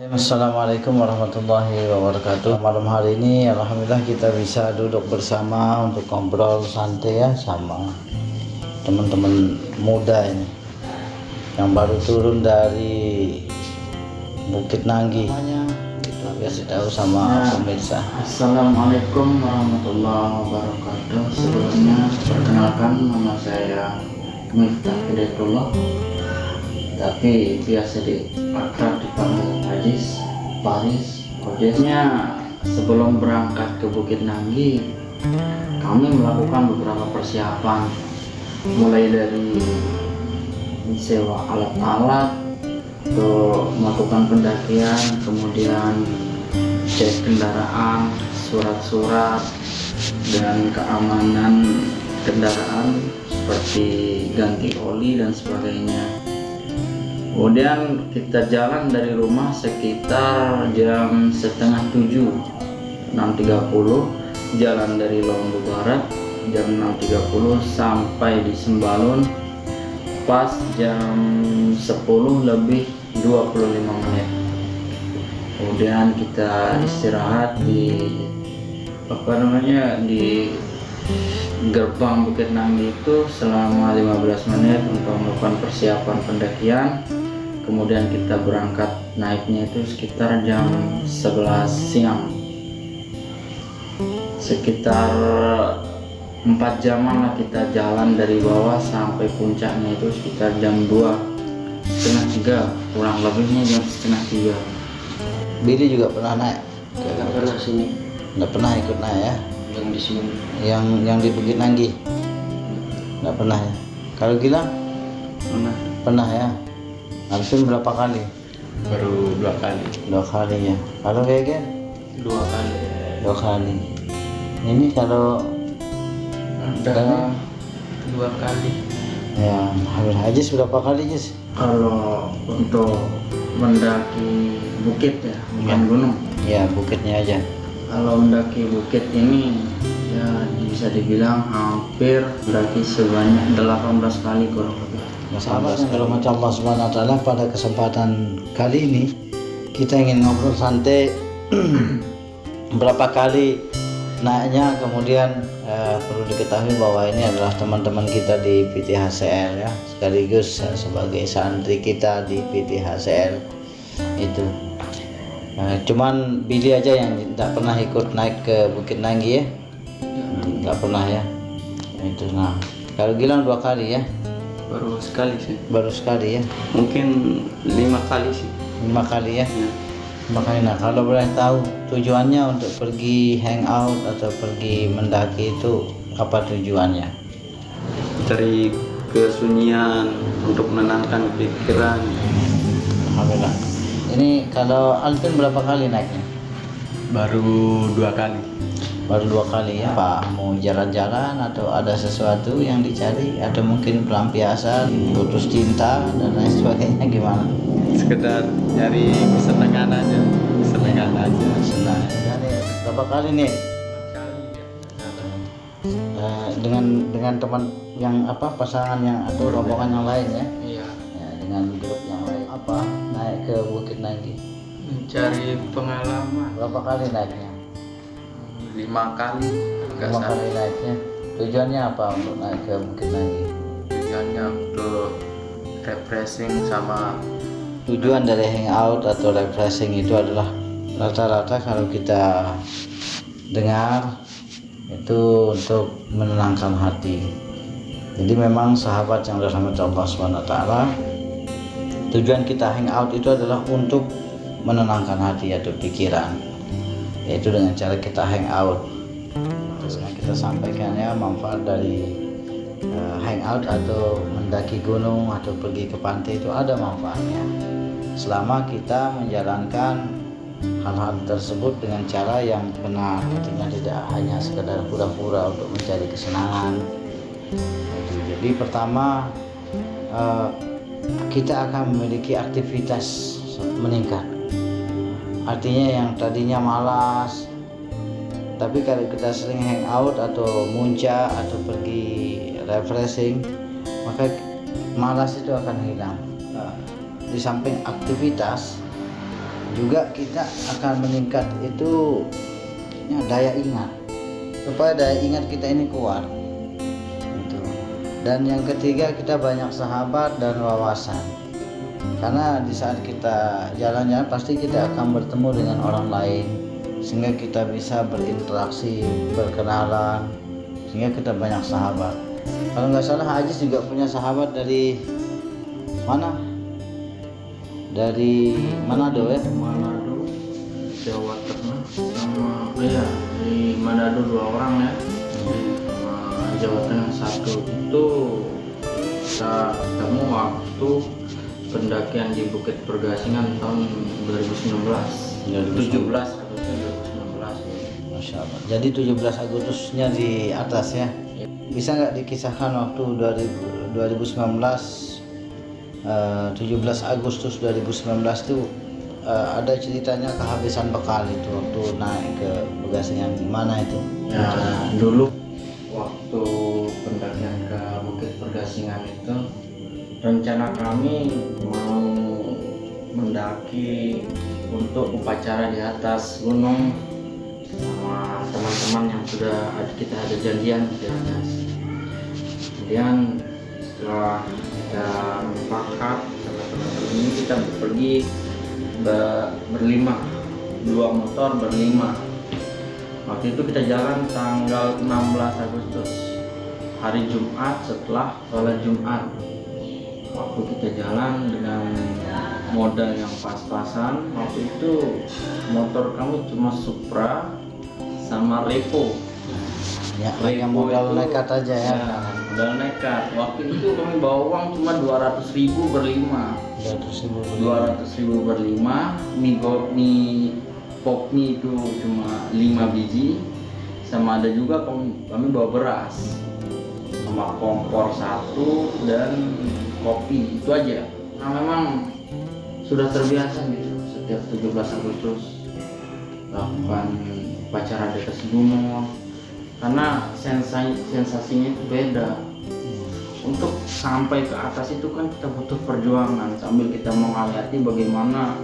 Assalamualaikum warahmatullahi wabarakatuh. Malam hari ini alhamdulillah kita bisa duduk bersama untuk ngobrol santai ya sama teman-teman muda ini yang baru turun dari Bukit Nanggi. Kita kasih tahu sama pemirsa. Assalamualaikum warahmatullahi wabarakatuh. Sebelumnya perkenalkan, nama saya Miftah Hidayatullah, tapi biasa akrab dipanggil Ajis, Paris, Kodesnya. Sebelum berangkat ke Bukit Nanggi, kami melakukan beberapa persiapan, mulai dari sewa alat-alat, untuk melakukan pendakian, kemudian cek kendaraan, surat-surat, dan keamanan kendaraan seperti ganti oli dan sebagainya. Kemudian kita jalan dari rumah sekitar jam setengah 7, 6.30, jalan dari Lombok Barat jam 6.30 sampai di Sembalun pas jam 10 lebih 25 menit. Kemudian kita istirahat di di gerbang Bukit Nanggi itu selama 15 menit untuk melakukan persiapan pendakian. Kemudian kita berangkat naiknya itu sekitar jam 11 siang. Sekitar 4 jaman lah kita jalan dari bawah sampai puncaknya itu sekitar jam 2:30, kurang lebihnya jam 2:30. Billy juga pernah naik? Nggak pernah sini. Nggak pernah ikut naik ya? Yang di sini. Yang di Bukit Nanggi? Nggak pernah ya? Kalau Gilang? Pernah. Pernah ya? Harusnya berapa kali? Baru 2 kali. 2 kali ya. Kalau Gegen? 2 kali. 2 kali. Ini kalau Udah 2 kali. ya Habib Haji berapa kali Jis? Kalau untuk mendaki bukit ya, bukan gunung. Ya bukitnya aja. Kalau mendaki bukit ini ya bisa dibilang hampir mendaki sebanyak 18 kali kurang lebih. Sahabat yang dirahmati Allah Subhanahu wa taala, pada kesempatan kali ini kita ingin ngobrol santai berapa kali naiknya. Kemudian perlu diketahui bahwa ini adalah teman-teman kita di PTHCL ya, sekaligus sebagai santri kita di PTHCL itu. Cuman Billy aja yang tidak pernah ikut naik ke Bukit Nanggi ya, nggak pernah ya itu. Nah kalau Gilang 2 kali ya? Baru sekali sih. Baru sekali ya? Mungkin 5 kali sih. 5 kali ya? Makanya kalau boleh tahu tujuannya untuk pergi hangout atau pergi mendaki itu apa tujuannya? Cari kesunyian untuk menenangkan pikiran. Alhamdulillah. Ini kalau Alvin berapa kali naiknya? Baru 2 kali. Baru 2 kali ya. Pak mau jalan-jalan atau ada sesuatu yang dicari atau mungkin pelampiasan, putus cinta dan lain sebagainya, gimana? Sekedar nyari kesenangan aja. Senang. Jadi berapa kali nih? Dengan teman yang pasangan yang atau rombongan yang lain ya? Iya. Ya, dengan grup yang lain naik ke Bukit Nanggi. Mencari pengalaman. Berapa kali naiknya? 5 kali. 5 kali naiknya. Tujuannya apa untuk naik ke Bukit Nanggi? Tujuannya untuk refreshing sama. Tujuan dari hangout atau refreshing itu adalah rata-rata kalau kita dengar itu untuk menenangkan hati. Jadi memang sahabat yang dirahmati Allah SWT, tujuan kita hangout itu adalah untuk menenangkan hati atau pikiran, yaitu dengan cara kita hangout. Terus yang kita sampaikan ya, manfaat dari hangout atau mendaki gunung atau pergi ke pantai itu ada manfaatnya selama kita menjalankan hal-hal tersebut dengan cara yang benar, artinya tidak hanya sekedar pura-pura untuk mencari kesenangan. Jadi pertama kita akan memiliki aktivitas meningkat, artinya yang tadinya malas, tapi kalau kita sering hangout atau muncak atau pergi refreshing, maka malas itu akan hilang. Di samping aktivitas, Juga kita akan meningkat itu ya, daya ingat, supaya daya ingat kita ini kuat itu. Dan yang ketiga, kita banyak sahabat dan wawasan, karena di saat kita jalan-jalan pasti kita akan bertemu dengan orang lain, sehingga kita bisa berinteraksi, berkenalan, sehingga kita banyak sahabat. Kalau nggak salah Ajis juga punya sahabat dari mana? Dari Manado ya? Manado, Jawa Tengah, sama di Manado 2 orang ya, sama Jawa Tengah 1. Itu kita ketemu waktu pendakian di Bukit Pergasingan tahun 2019, 17 Agustus 2019. Masya Allah. Jadi 17 Agustusnya di atas ya. Bisa nggak dikisahkan waktu 2019 17 Agustus 2019 itu ada ceritanya kehabisan bekal itu waktu naik ke Pergasingan, gimana itu? Ya, dulu waktu pendakian ke Bukit Pergasingan itu rencana kami mau mendaki untuk upacara di atas gunung sama teman-teman yang kita ada janjian di atas. Kemudian setelah kita sepakat sama teman-teman ini, kita pergi berlima, 2 motor berlima. Waktu itu kita jalan tanggal 16 Agustus, hari Jumat setelah sholat Jumat. Waktu kita jalan dengan modal yang pas-pasan, waktu itu motor kami cuma Supra sama Revo. Ya, yang modal nekat aja ya. Modal nekat. Waktu itu kami bawa uang cuma 200.000 berlima. 200.000 berlima. Mie pop mie itu cuma 5 biji. Sama ada juga kami bawa beras, sama kompor 1 dan kopi, itu aja. Nah, memang sudah terbiasa gitu setiap 17 Agustus lakukan upacara di atas gunung, karena sensasinya itu beda. Untuk sampai ke atas itu kan kita butuh perjuangan, sambil kita menghayati bagaimana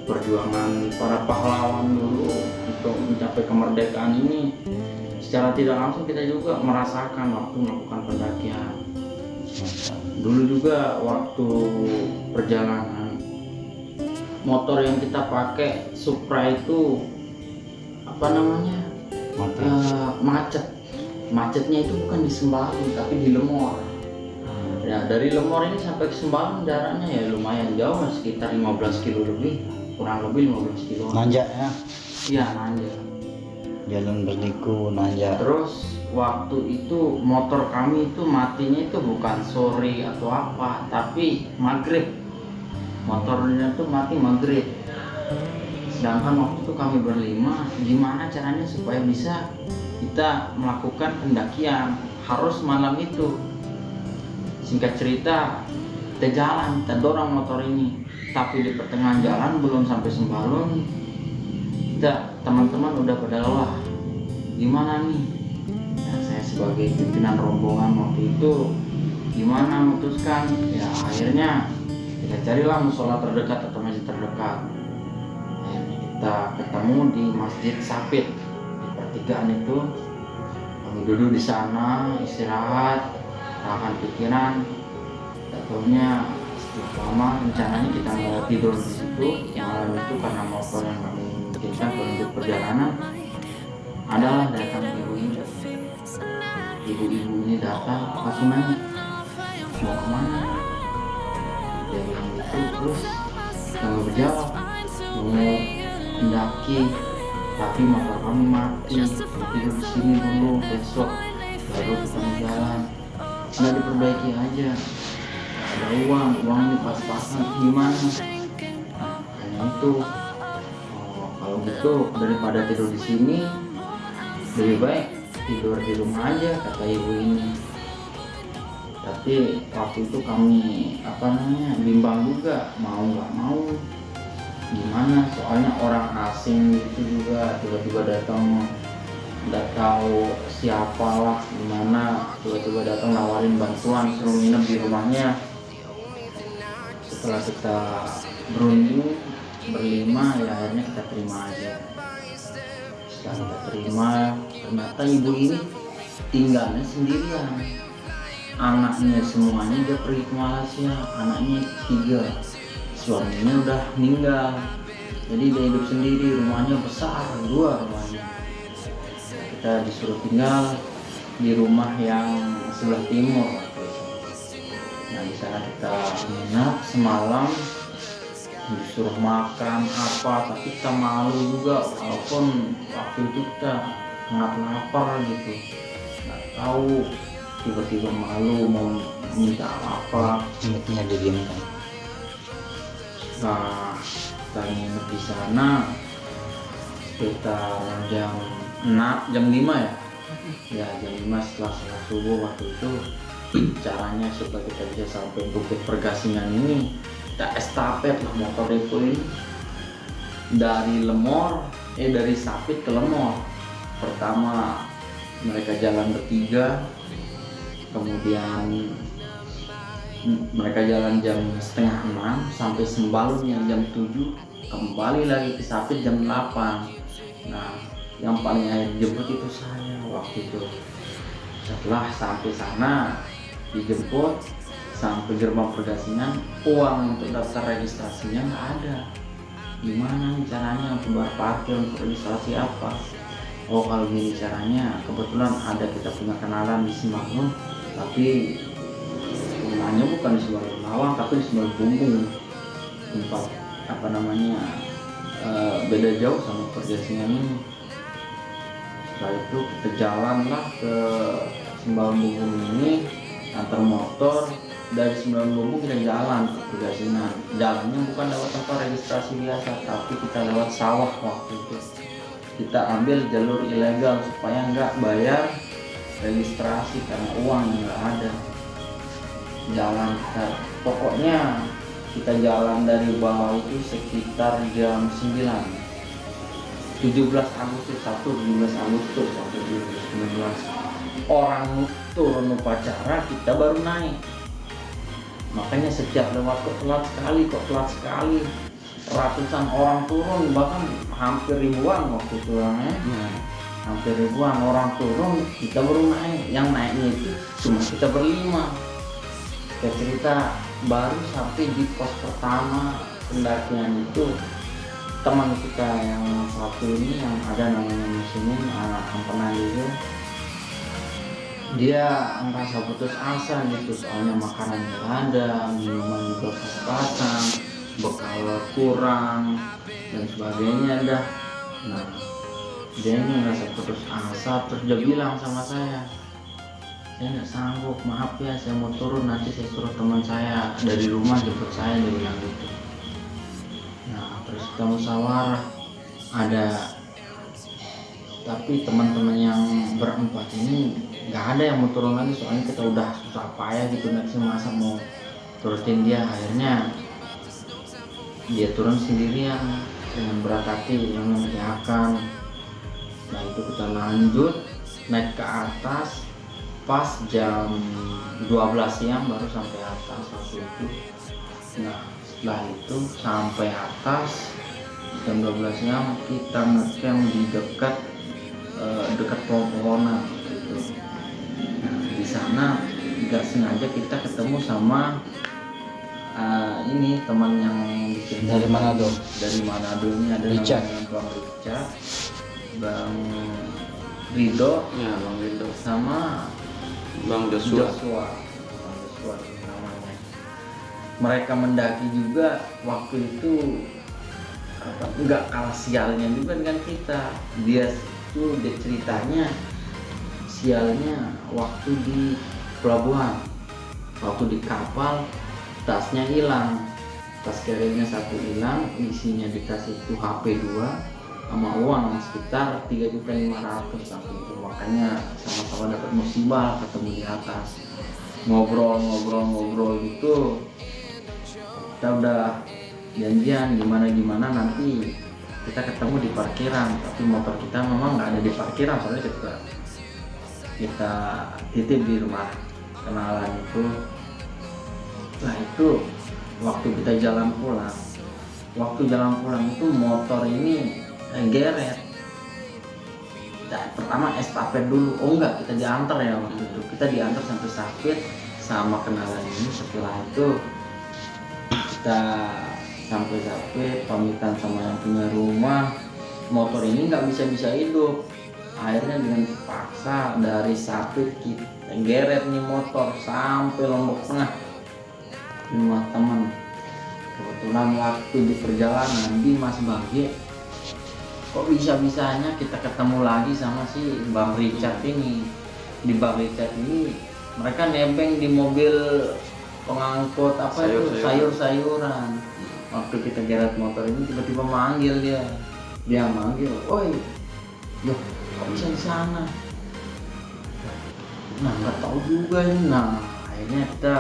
perjuangan para pahlawan dulu untuk mencapai kemerdekaan ini. Secara tidak langsung kita juga merasakan waktu melakukan pendakian. Dulu juga waktu perjalanan, motor yang kita pakai Supra itu macetnya itu bukan di Sembalun tapi di Lemor. Ya, dari Lemor ini sampai ke Sembalun jaraknya ya lumayan jauh, sekitar 15 kilo lebih, kurang lebih 15 kilo. Nanjak ya? Iya, nanjak. Jalan berliku nanjak. Terus waktu itu motor kami itu matinya itu bukan sore atau apa, tapi maghrib. Motornya tuh mati maghrib. Sedangkan waktu itu kami berlima, gimana caranya supaya bisa kita melakukan pendakian, harus malam itu. Singkat cerita, kita jalan, kita dorong motor ini, tapi di pertengahan jalan belum sampai Sembalun, teman-teman udah pada lelah. Gimana nih? Nah, saya sebagai pimpinan rombongan waktu itu gimana memutuskan? Ya akhirnya kita carilah musola terdekat atau masjid terdekat. Akhirnya kita ketemu di Masjid Sapit di pertigaan itu. Kami duduk di sana istirahat, tahan pikiran. Tentunya setelah lama rencananya kita mau tidur di situ malam itu, karena motor yang kami mungkinkan untuk perjalanan. Adalah datang ibu-ibu ini datang langsung nanya, mau kemana? Dia bilang gitu, terus kami berjawab mau mendaki, tapi motor kami mati, tidur di sini dulu, besok baru kita jalan. Nggak diperbaiki aja, ada uang ini pas-pasan, gimana? Hanya itu. Kalau gitu daripada tidur di sini, lebih baik tidur di rumah aja, kata ibu ini. Tapi waktu itu kami bimbang juga, mau nggak mau gimana, soalnya orang asing itu juga tiba-tiba datang, nggak tahu siapa lah gimana, tiba-tiba datang nawarin bantuan suruh nginep di rumahnya. Setelah kita berunding berlima, ya akhirnya kita terima aja. Setelah kita terima, ternyata ibu ini tinggalnya sendirian, anaknya semuanya dia pergi ke Malaysia, anaknya 3, suaminya udah meninggal, jadi dia hidup sendiri, rumahnya besar, 2 rumahnya. Kita disuruh tinggal di rumah yang sebelah timur. Nah di sana kita menginap semalam, disuruh makan apa, tapi kita malu juga, walaupun waktu itu kita sangat lapar gitu, nggak tahu, tiba-tiba malu mau minta apa, Ingatnya didiamkan. nah kita nginep di sana sekitar jam 5 ya, jam 5 setelah sholat subuh. Waktu itu caranya supaya kita bisa sampai Bukit Pergasingan ini, kita estafet lah motor depo ini dari dari Sapit ke Lemor. Pertama mereka jalan bertiga, kemudian mereka jalan jam setengah 6 sampai Sembalun yang jam 7, kembali lagi ke Sapit jam 8. Nah yang paling akhir jemput itu saya waktu itu. Setelah sampai sana dijemput sampai gerbang Pergasingan, uang untuk daftar registrasinya nggak ada. Gimana nih caranya untuk bayar parkir, untuk registrasi apa? Oh kalau gini caranya, kebetulan ada kita punya kenalan di Simalungun, tapi rumahnya bukan di Simalungun Lawang tapi di Simalungun Bumbung, tempat apa namanya beda jauh sama Pergasingan ini. Setelah itu kita jalanlah ke Simalungun Bumbung ini, antar motor dari Simalungun Bumbung kita jalan ke Pergasingan. Jalannya bukan lewat tempat registrasi biasa, tapi kita lewat sawah. Waktu itu kita ambil jalur ilegal supaya nggak bayar registrasi karena uang yang nggak ada. Jalan kita, pokoknya kita jalan dari bawah itu sekitar jam 9. 17 Agustus 17 Agustus sampai 2019 orang turun upacara, kita baru naik. Makanya setiap lewat kok telat sekali, ratusan orang turun, bahkan hampir ribuan waktu itu hampir ribuan orang turun, kita baru naik. Yang naiknya itu cuma kita berlima. Kita cerita baru sampai di pos pertama pendakian itu, teman kita yang satu ini yang ada namanya Muslimin, anak yang pernah itu, dia merasa putus asa gitu, soalnya makanan nggak ada, minuman juga pas-pasan, bekal kurang dan sebagainya dah. Nah dia ini merasa putus asa, terus dia bilang sama saya nggak sanggup, maaf ya saya mau turun, nanti saya suruh teman saya dari rumah jemput saya, dia bilang gitu. Nah terus kita musyawarah, tapi teman-teman yang berempat ini nggak ada yang mau turun lagi, soalnya kita udah susah payah gitu naik, masa mau turutin dia. Akhirnya dia turun sendirian dengan berat hati yang mengiyakan. Nah itu kita lanjut naik ke atas, pas jam 12 siang baru sampai atas waktu itu. Nah setelah itu sampai atas jam 12 siang kita ngecamp di dekat pohon-pohonan gitu. Nah di sana nggak sengaja kita ketemu sama ini teman yang bikin Dari Manado. Dari Manado ini ada Richard. namanya Bang Richard, Bang Rido, Ya, Bang Rido, sama Bang Joshua. Bang Joshua namanya. Mereka mendaki juga waktu itu nggak kalah sialnya juga dengan kita. Dia ceritanya sialnya waktu di pelabuhan, waktu di kapal tasnya hilang, tas carry-nya satu hilang, isinya dikasih itu HP 2 sama uang sekitar 3.500.000 waktu itu. Makanya sama-sama dapat musibah, ketemu di atas, ngobrol gitu. Kita udah janjian gimana nanti kita ketemu di parkiran, tapi motor kita memang nggak ada di parkiran, soalnya kita titip di rumah kenalan itu. Nah itu waktu kita jalan pulang waktu jalan pulang itu motor ini geret. Pertama estafet dulu, oh enggak, kita diantar ya waktu itu, kita diantar sampai Sapit sama kenalan ini. Setelah itu kita sampai Sapit, pamitan sama yang punya rumah, motor ini nggak bisa hidup. Akhirnya dengan terpaksa dari Sapit kita geret nih motor sampai Lombok Tengah rumah teman. Kebetulan waktu di perjalanan di Mas Bagje, kok bisa-bisanya kita ketemu lagi sama si Bang Richard ini. Di Bang Richard ini mereka nebeng di mobil pengangkut apa itu sayur-sayuran. Waktu kita geret motor ini tiba-tiba manggil dia manggil, "Oi, loh, kok bisa di sana?" Nah, nggak tahu juga ini. Nah, akhirnya kita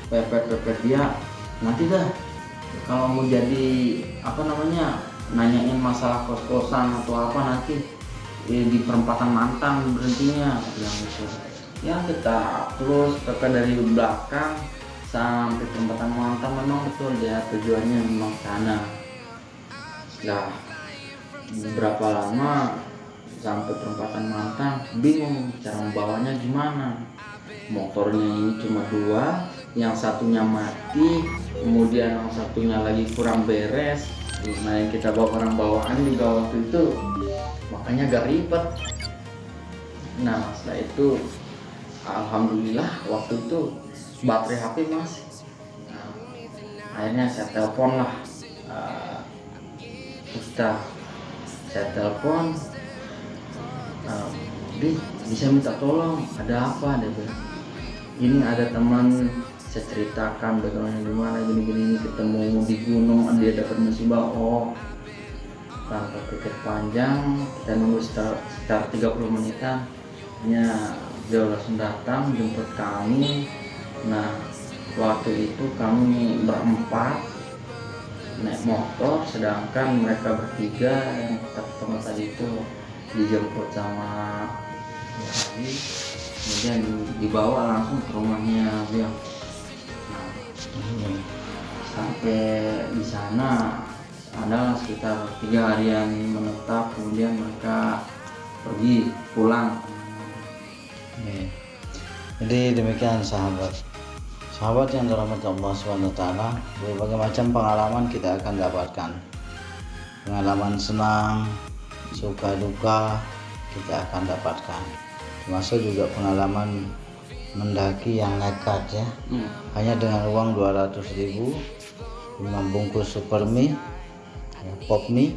pepet dia, nanti dah kalau mau jadi apa namanya, nanyain masalah kos-kosan atau apa nanti di perempatan Mantang berhentinya, bilang gitu. Ya kita terus dari belakang sampai perempatan Mantang, memang betul dia tujuannya memang sana. Nah, berapa lama sampai perempatan Mantang, bingung cara membawanya gimana. Motornya ini cuma 2, yang satunya mati, kemudian yang satunya lagi kurang beres. Nah, yang kita bawa barang bawaan juga waktu itu makanya agak ribet. Nah, setelah itu alhamdulillah waktu itu baterai HP masih. Nah, akhirnya saya telepon lah Ustaz. Saya telepon, bisa minta tolong, ada apa? Dia bilang, ini ada teman, saya ceritakan backgroundnya gimana, gini ketemu di gunung, dia dapat musibah. Oh, tanpa pikir panjang kita nunggu sekitar 30 menitan, hanya dia langsung datang jemput kami. Nah, waktu itu kami berempat naik motor, sedangkan mereka bertiga yang kita ketemu tadi itu dijemput sama Yadi, kemudian dibawa langsung ke rumahnya dia. Nah, sampai di sana adalah sekitar 3 harian menetap, kemudian mereka pergi pulang. Jadi demikian sahabat yang dirahmati Allah SWT, berbagai macam pengalaman kita akan dapatkan. Pengalaman senang, suka duka kita akan dapatkan, termasuk juga pengalaman mendaki yang nekat ya. Hanya dengan uang 200.000, 5 bungkus super mie, pop mie,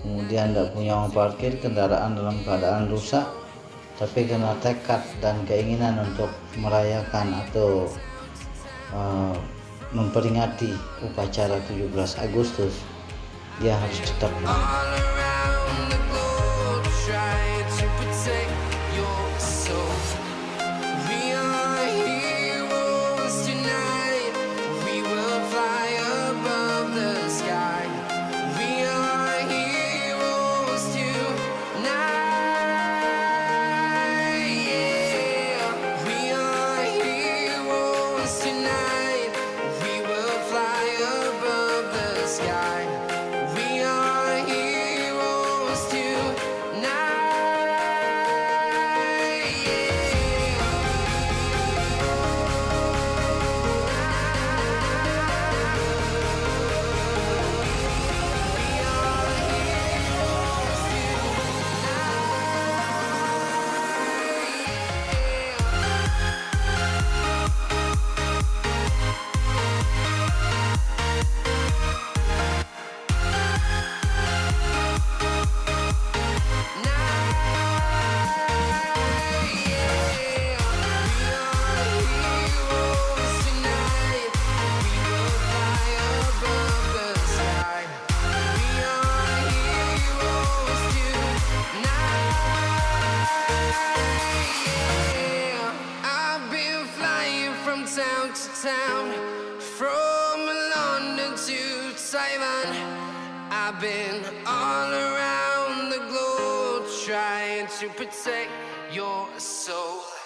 kemudian tidak punya uang parkir, kendaraan dalam keadaan rusak, tapi karena tekad dan keinginan untuk merayakan atau memperingati upacara 17 Agustus, dia harus tetap town, from London to Taiwan. I've been all around the globe trying to protect your soul.